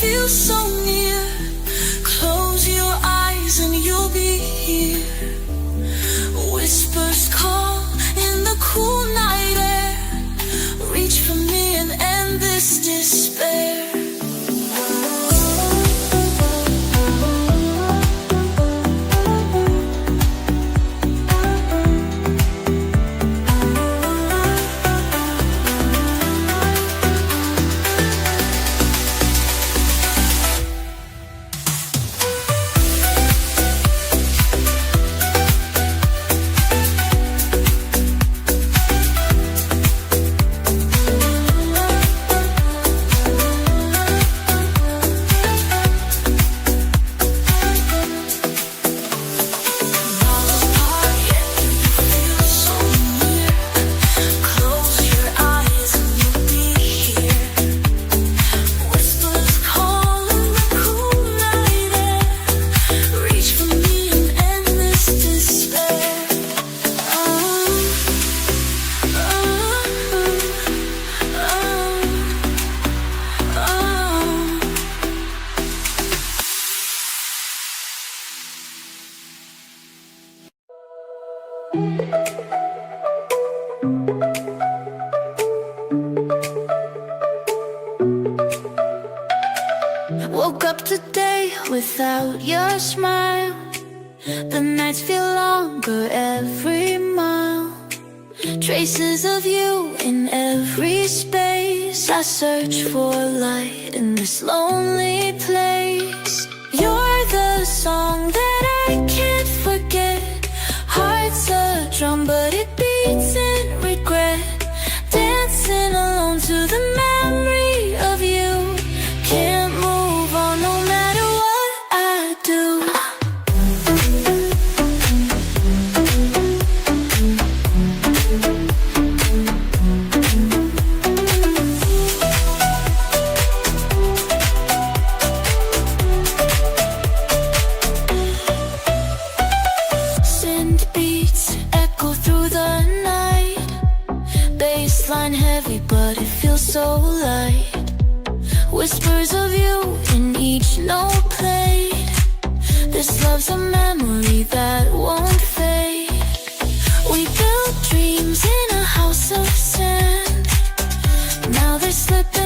feel so near. Close your eyes and you'll be here. Whispers call in the cool night air. Reach for me and end this despair. Woke up today without your smile. The nights feel longer every mile. Traces of you in every space. I search for light in this lonely place. You're the song that I can't forget. Heart's a drum but it beats in regret. Dancing alone to the memory of you. Can't move on no matter what I do. Synth beats echo through the night. Bassline heavy but it feels so light. Whispers of you in each note played. This love's a memory that won't fade. We built dreams in a house of sand. Now they're slipping